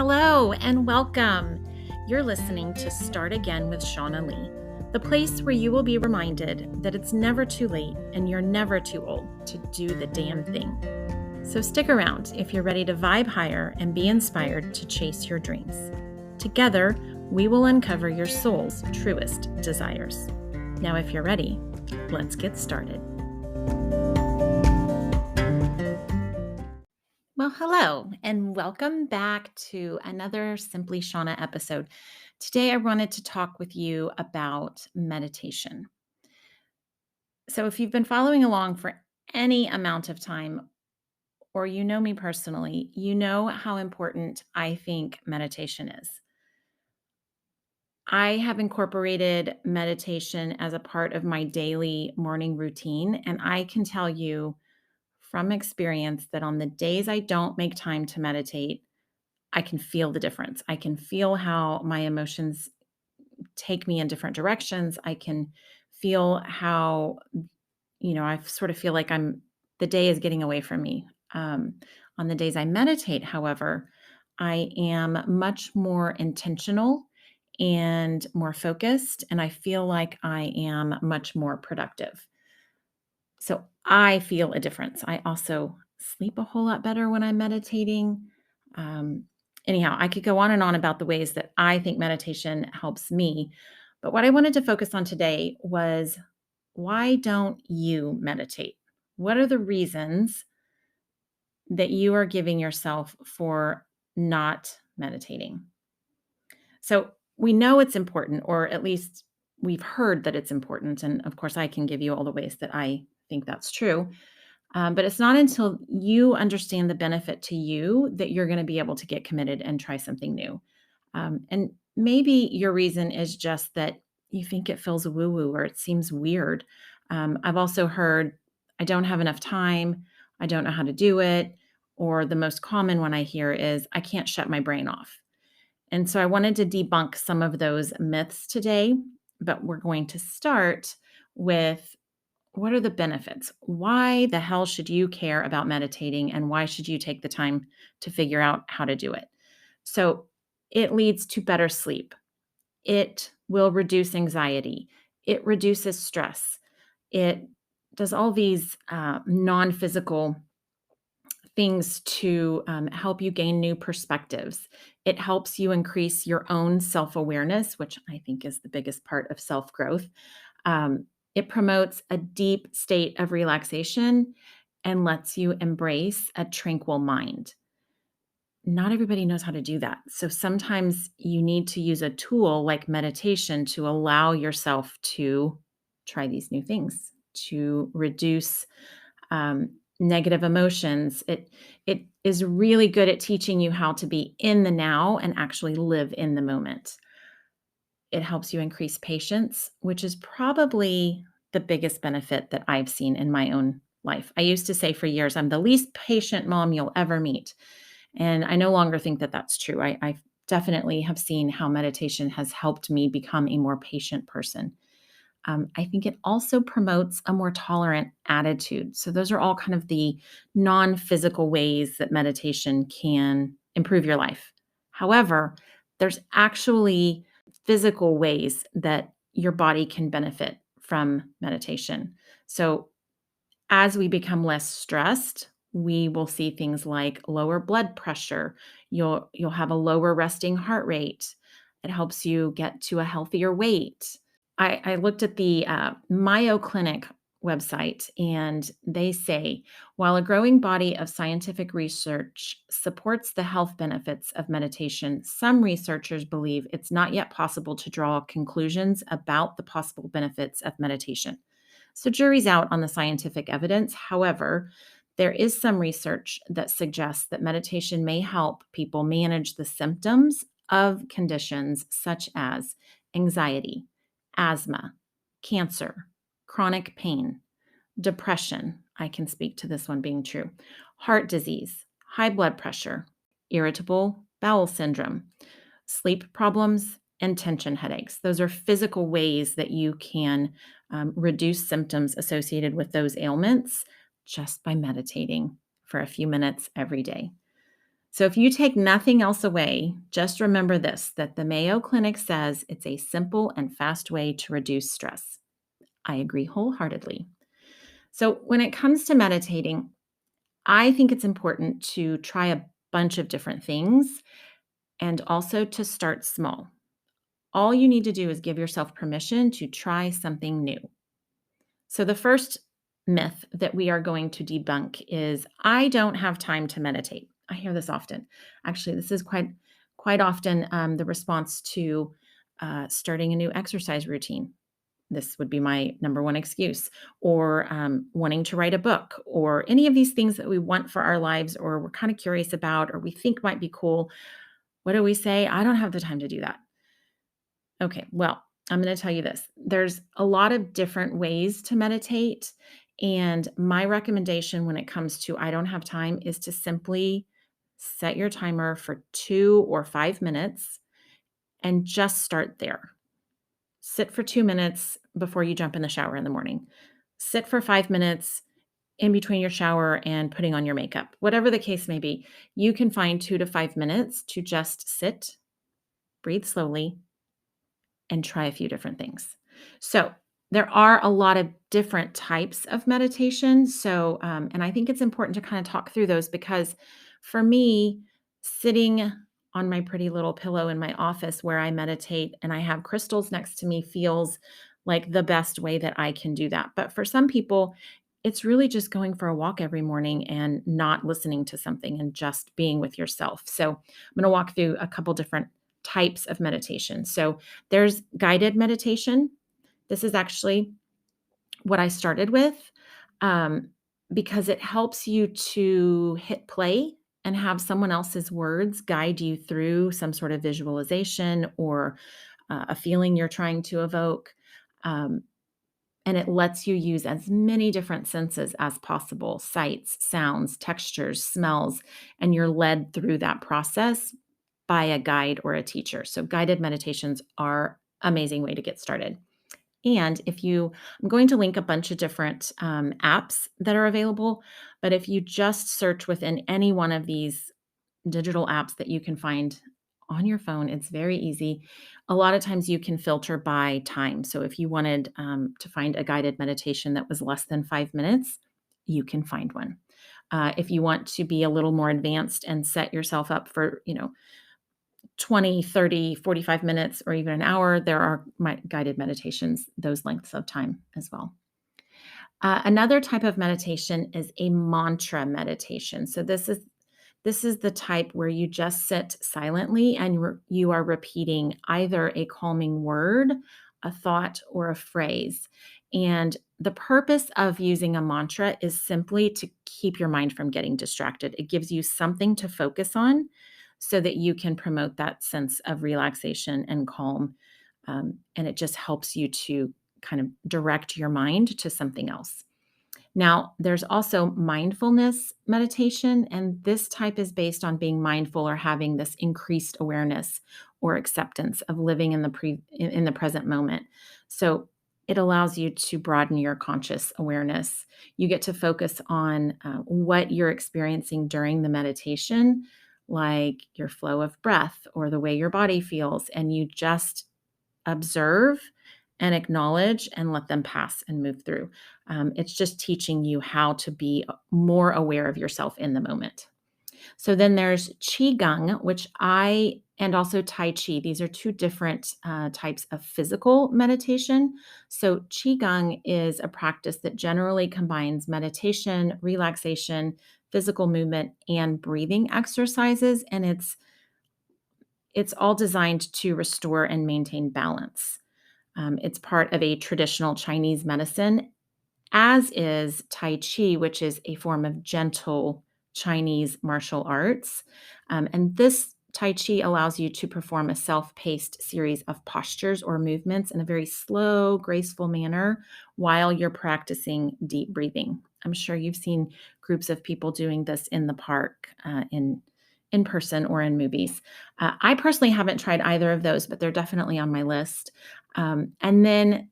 Hello and welcome. You're listening to Start Again with Shaunna Lee, the place where you will be reminded that it's never too late and you're never too old to do the damn thing. So stick around if you're ready to vibe higher and be inspired to chase your dreams. Together, we will uncover your soul's truest desires. Now, if you're ready, let's get started. Well, hello, and welcome back to another Simply Shaunna episode. Today, I wanted to talk with you about meditation. So, if you've been following along for any amount of time, or you know me personally, you know how important I think meditation is. I have incorporated meditation as a part of my daily morning routine, and I can tell you from experience that on the days I don't make time to meditate, I can feel the difference. I can feel how my emotions take me in different directions. I can feel how, I sort of feel like the day is getting away from me. On the days I meditate, however, I am much more intentional and more focused, and I feel like I am much more productive. So I feel a difference. I also sleep a whole lot better when I'm meditating. Um, Anyhow, I could go on and on about the ways that I think meditation helps me. But what I wanted to focus on today was, why don't you meditate? What are the reasons that you are giving yourself for not meditating? So we know it's important, or at least we've heard that it's important. And of course, I can give you all the ways that I think that's true. But it's not until you understand the benefit to you that you're going to be able to get committed and try something new. And maybe your reason is just that you think it feels woo woo or it seems weird. I've also heard, I don't have enough time. I don't know how to do it. Or the most common one I hear is, I can't shut my brain off. And so I wanted to debunk some of those myths today, but we're going to start with, what are the benefits? Why the hell should you care about meditating, and why should you take the time to figure out how to do it? So it leads to better sleep. It will reduce anxiety. It reduces stress. It does all these non-physical things to help you gain new perspectives. It helps you increase your own self-awareness, which I think is the biggest part of self-growth. It promotes a deep state of relaxation and lets you embrace a tranquil mind. Not everybody knows how to do that. So sometimes you need to use a tool like meditation to allow yourself to try these new things, to reduce um, negative emotions. It is really good at teaching you how to be in the now and actually live in the moment. It helps you increase patience, which is probably the biggest benefit that I've seen in my own life. I used to say for years, I'm the least patient mom you'll ever meet. And I no longer think that that's true. I definitely have seen how meditation has helped me become a more patient person. I think it also promotes a more tolerant attitude. So those are all kind of the non-physical ways that meditation can improve your life. However, there's actually physical ways that your body can benefit from meditation. So as we become less stressed, we will see things like lower blood pressure. You'll have a lower resting heart rate. It helps you get to a healthier weight. I looked at the Mayo Clinic website, and they say, while a growing body of scientific research supports the health benefits of meditation, some researchers believe it's not yet possible to draw conclusions about the possible benefits of meditation. So, jury's out on the scientific evidence. However, there is some research that suggests that meditation may help people manage the symptoms of conditions such as anxiety, asthma, cancer, chronic pain, depression. I can speak to this one being true. Heart disease, high blood pressure, irritable bowel syndrome, sleep problems, and tension headaches. Those are physical ways that you can reduce symptoms associated with those ailments just by meditating for a few minutes every day. So if you take nothing else away, just remember this, that the Mayo Clinic says it's a simple and fast way to reduce stress. I agree wholeheartedly. So when it comes to meditating, I think it's important to try a bunch of different things and also to start small. All you need to do is give yourself permission to try something new. So, the first myth that we are going to debunk is I don't have time to meditate. I hear this often. Actually, this is quite often the response to starting a new exercise routine. This would be my number one excuse, or wanting to write a book, or any of these things that we want for our lives, or we're kind of curious about, or we think might be cool. What do we say? I don't have the time to do that. Okay, well, I'm going to tell you this. There's a lot of different ways to meditate. And my recommendation when it comes to I don't have time is to simply set your timer for 2 or 5 minutes and just start there. Sit for 2 minutes before you jump in the shower in the morning. Sit for 5 minutes in between your shower and putting on your makeup. Whatever the case may be, you can find 2 to 5 minutes to just sit, breathe slowly, and try a few different things. So, there are a lot of different types of meditation. So, and I think it's important to kind of talk through those because for me, sitting on my pretty little pillow in my office where I meditate and I have crystals next to me feels like the best way that I can do that. But for some people, it's really just going for a walk every morning and not listening to something and just being with yourself. So, I'm going to walk through a couple different types of meditation. So, there's guided meditation. This is actually what I started with, um, because it helps you to hit play and have someone else's words guide you through some sort of visualization or a feeling you're trying to evoke. Um, and it lets you use as many different senses as possible: sights, sounds, textures, smells, and you're led through that process by a guide or a teacher. So, guided meditations are amazing way to get started. And if you, I'm going to link a bunch of different apps that are available, but if you just search within any one of these digital apps that you can find on your phone, it's very easy. A lot of times you can filter by time. So if you wanted to find a guided meditation that was less than 5 minutes, you can find one. If you want to be a little more advanced and set yourself up for, 20, 30, 45 minutes, or even an hour, there are guided meditations, those lengths of time as well. Another type of meditation is a mantra meditation. So this is the type where you just sit silently and you are repeating either a calming word, a thought, or a phrase. And the purpose of using a mantra is simply to keep your mind from getting distracted. It gives you something to focus on so that you can promote that sense of relaxation and calm. And it just helps you to kind of direct your mind to something else. Now, there's also mindfulness meditation, and this type is based on being mindful or having this increased awareness or acceptance of living in the present moment. So it allows you to broaden your conscious awareness. You get to focus on what you're experiencing during the meditation, like your flow of breath or the way your body feels, and you just observe and acknowledge and let them pass and move through. It's just teaching you how to be more aware of yourself in the moment. So then there's Qigong, and also Tai Chi. These are two different types of physical meditation. So Qigong is a practice that generally combines meditation, relaxation, physical movement, and breathing exercises. And it's all designed to restore and maintain balance. It's part of a traditional Chinese medicine, as is Tai Chi, which is a form of gentle Chinese martial arts. And this Tai Chi allows you to perform a self paced series of postures or movements in a very slow, graceful manner while you're practicing deep breathing. I'm sure you've seen groups of people doing this in the park, in person or in movies. I personally haven't tried either of those, but they're definitely on my list. And then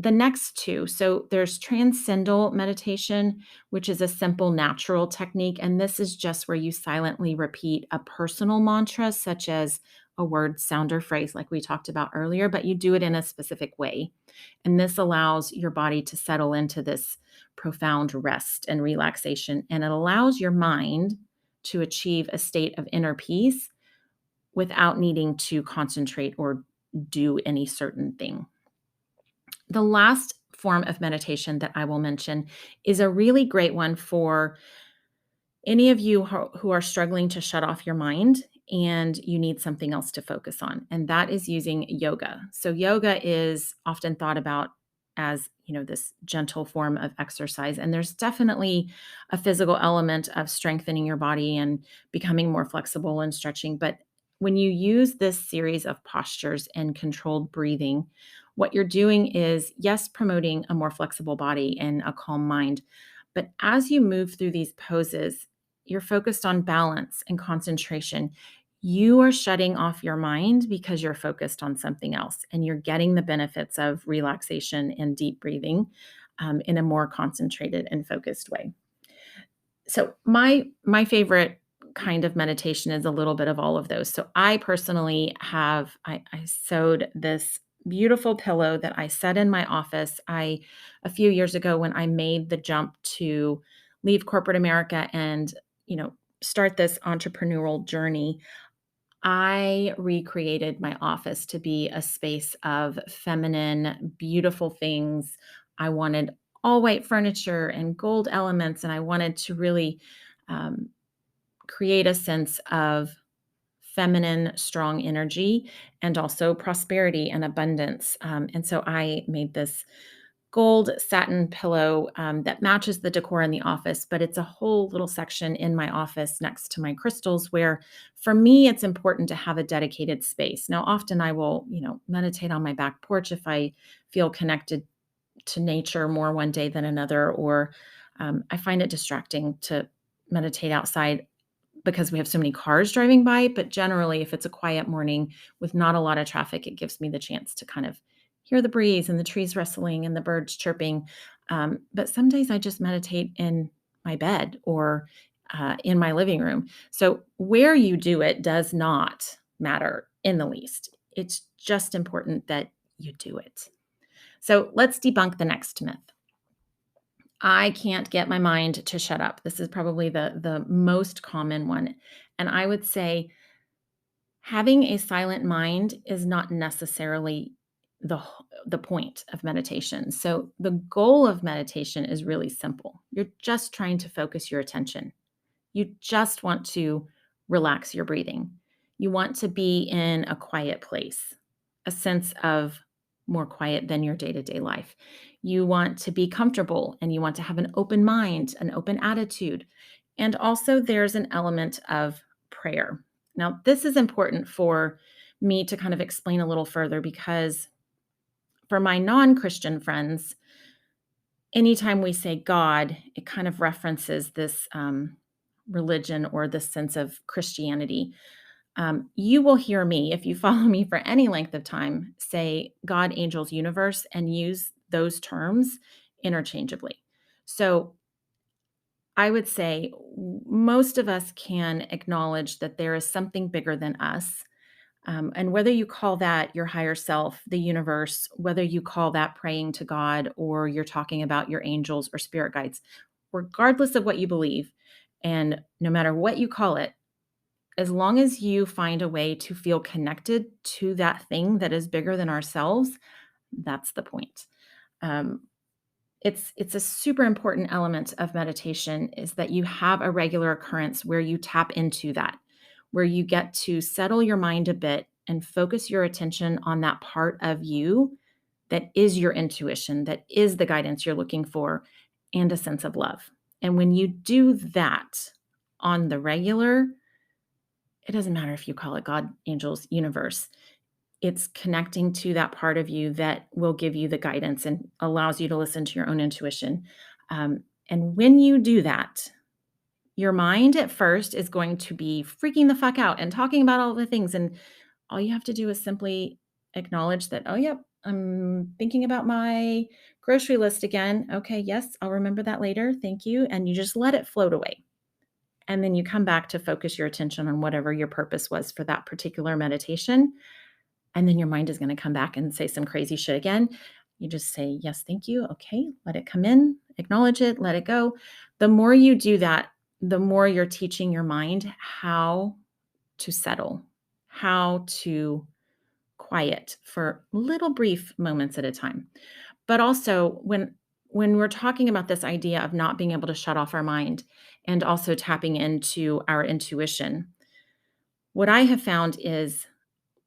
the next two, so there's transcendental meditation, which is a simple natural technique. And this is just where you silently repeat a personal mantra, such as a word, sound, or phrase, like we talked about earlier, but you do it in a specific way. And this allows your body to settle into this profound rest and relaxation. And it allows your mind to achieve a state of inner peace without needing to concentrate or do any certain thing. The last form of meditation that I will mention is a really great one for any of you who are struggling to shut off your mind and you need something else to focus on, and that is using yoga. So yoga is often thought about as, this gentle form of exercise, and there's definitely a physical element of strengthening your body and becoming more flexible and stretching. But when you use this series of postures and controlled breathing, what you're doing is, yes, promoting a more flexible body and a calm mind. But as you move through these poses, you're focused on balance and concentration. You are shutting off your mind because you're focused on something else, and you're getting the benefits of relaxation and deep breathing in a more concentrated and focused way. So my favorite kind of meditation is a little bit of all of those. So I personally have I sewed this beautiful pillow that I set in my office. A few years ago, when I made the jump to leave corporate America and, you know, start this entrepreneurial journey, I recreated my office to be a space of feminine, beautiful things. I wanted all white furniture and gold elements, and I wanted to really um, create a sense of feminine, strong energy and also prosperity and abundance. And so I made this gold satin pillow that matches the decor in the office, but it's a whole little section in my office next to my crystals where for me, it's important to have a dedicated space. Now, often I will, meditate on my back porch if I feel connected to nature more one day than another, or I find it distracting to meditate outside because we have so many cars driving by. But generally, if it's a quiet morning with not a lot of traffic, it gives me the chance to kind of hear the breeze and the trees rustling and the birds chirping. But some days I just meditate in my bed or in my living room. So where you do it does not matter in the least. It's just important that you do it. So let's debunk the next myth. I can't get my mind to shut up. This is probably the most common one. And I would say having a silent mind is not necessarily the point of meditation. So the goal of meditation is really simple. You're just trying to focus your attention. You just want to relax your breathing. You want to be in a quiet place, a sense of more quiet than your day to day life. You want to be comfortable and you want to have an open mind, an open attitude. And also, there's an element of prayer. Now, this is important for me to kind of explain a little further because for my non Christian friends, anytime we say God, it kind of references this religion or this sense of Christianity. You will hear me, if you follow me for any length of time, say God, angels, universe, and use those terms interchangeably. So I would say most of us can acknowledge that there is something bigger than us. And whether you call that your higher self, the universe, whether you call that praying to God, or you're talking about your angels or spirit guides, regardless of what you believe, and no matter what you call it, as long as you find a way to feel connected to that thing that is bigger than ourselves, that's the point. Um, it's a super important element of meditation is that you have a regular occurrence where you tap into that, where you get to settle your mind a bit and focus your attention on that part of you that is your intuition, that is the guidance you're looking for, and a sense of love. And when you do that on the regular, it doesn't matter if you call it God, angels, universe. It's connecting to that part of you that will give you the guidance and allows you to listen to your own intuition. And when you do that, your mind at first is going to be freaking the fuck out and talking about all the things. And all you have to do is simply acknowledge that, oh, yep, I'm thinking about my grocery list again. Okay, yes, I'll remember that later. Thank you. And you just let it float away. And then you come back to focus your attention on whatever your purpose was for that particular meditation. And then your mind is going to come back and say some crazy shit again. You just say, yes, thank you. Okay, let it come in, acknowledge it, let it go. The more you do that, the more you're teaching your mind how to settle, how to quiet for little brief moments at a time. But also when we're talking about this idea of not being able to shut off our mind and also tapping into our intuition, what I have found is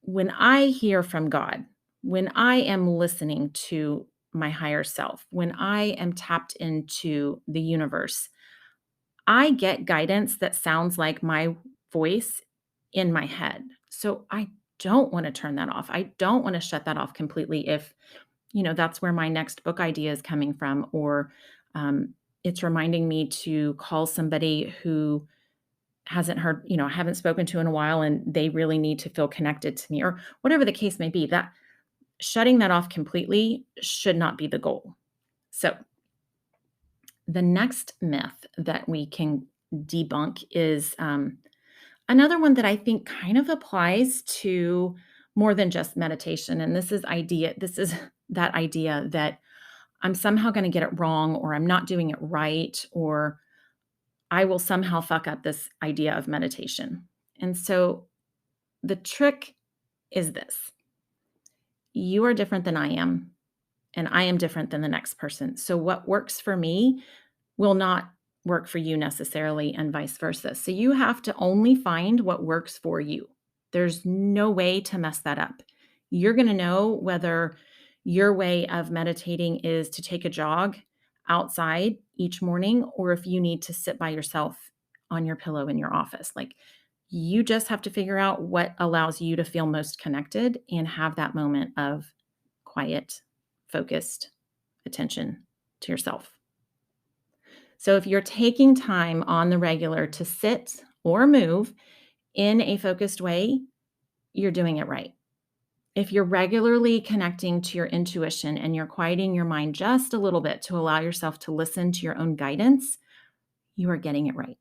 when I hear from God, when I am listening to my higher self, when I am tapped into the universe, I get guidance that sounds like my voice in my head. So I don't want to turn that off. I don't want to shut that off completely if, that's where my next book idea is coming from, or um, it's reminding me to call somebody who hasn't heard, I haven't spoken to in a while and they really need to feel connected to me, or whatever the case may be. That shutting that off completely should not be the goal. So the next myth that we can debunk is another one that I think kind of applies to more than just meditation. And this is that idea that I'm somehow going to get it wrong, or I'm not doing it right, or I will somehow fuck up this idea of meditation. And so the trick is this: you are different than I am, and I am different than the next person. So what works for me will not work for you necessarily, and vice versa. So you have to only find what works for you. There's no way to mess that up. You're going to know whether your way of meditating is to take a jog outside each morning, or if you need to sit by yourself on your pillow in your office. Like, you just have to figure out what allows you to feel most connected and have that moment of quiet, focused attention to yourself. So if you're taking time on the regular to sit or move in a focused way, you're doing it right. If you're regularly connecting to your intuition and you're quieting your mind just a little bit to allow yourself to listen to your own guidance, you are getting it right.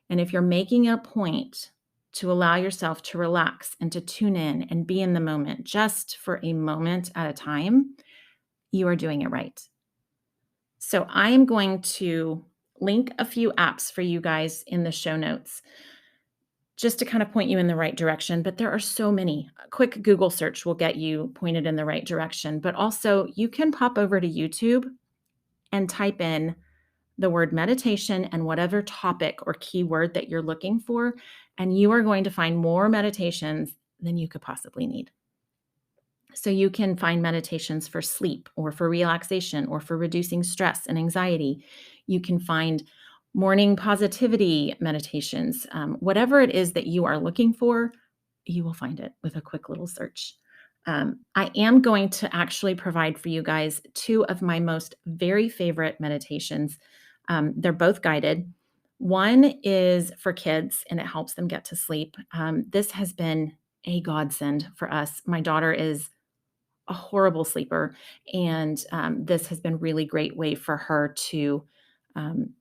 And if you're making a point to allow yourself to relax and to tune in and be in the moment just for a moment at a time, you are doing it right. So I am going to link a few apps for you guys in the show notes just to kind of point you in the right direction. But there are so many. A quick Google search will get you pointed in the right direction. But also, you can pop over to YouTube and type in the word meditation and whatever topic or keyword that you're looking for, and you are going to find more meditations than you could possibly need. So you can find meditations for sleep, or for relaxation, or for reducing stress and anxiety. You can find morning positivity meditations. Whatever it is that you are looking for, you will find it with a quick little search. I am going to actually provide for you guys two of my most very favorite meditations. They're both guided. One is for kids and it helps them get to sleep. This has been a godsend for us. My daughter is a horrible sleeper, and this has been really great way for her to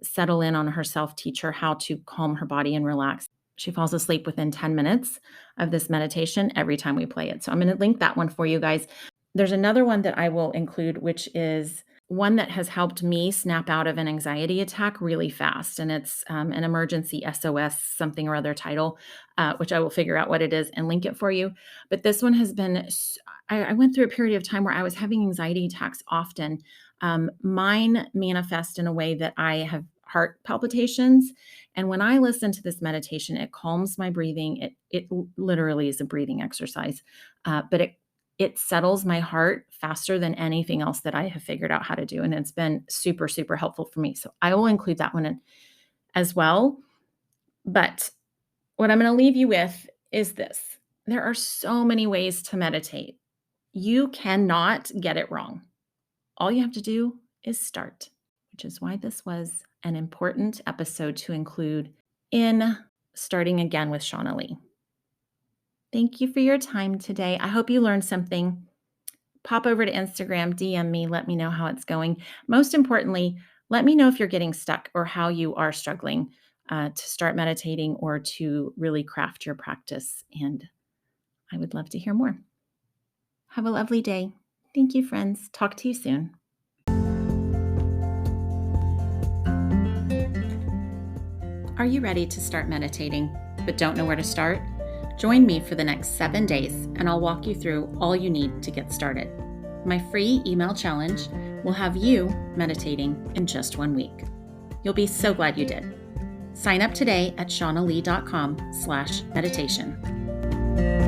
settle in on herself, teach her how to calm her body and relax. She falls asleep within 10 minutes of this meditation every time we play it. So I'm going to link that one for you guys. There's another one that I will include, which is one that has helped me snap out of an anxiety attack really fast. And it's an emergency SOS something or other title, which I will figure out what it is and link it for you. But this one has been, I went through a period of time where I was having anxiety attacks often. Mine manifest in a way that I have heart palpitations. And when I listen to this meditation, it calms my breathing. It literally is a breathing exercise, but it settles my heart faster than anything else that I have figured out how to do. And it's been super, super helpful for me. So I will include that one in as well. But what I'm going to leave you with is this: there are so many ways to meditate. You cannot get it wrong. All you have to do is start, which is why this was an important episode to include in Starting Again with Shaunna Lee. Thank you for your time today. I hope you learned something. pop over to Instagram, DM me, let me know how it's going. Most importantly, let me know if you're getting stuck or how you are struggling to start meditating or to really craft your practice. And I would love to hear more. Have a lovely day. Thank you, friends. Talk to you soon. Are you ready to start meditating but don't know where to start? Join me for the next 7 days and I'll walk you through all you need to get started. My free email challenge will have you meditating in just 1 week. You'll be so glad you did. Sign up today at SimplyShaunna.com/meditation.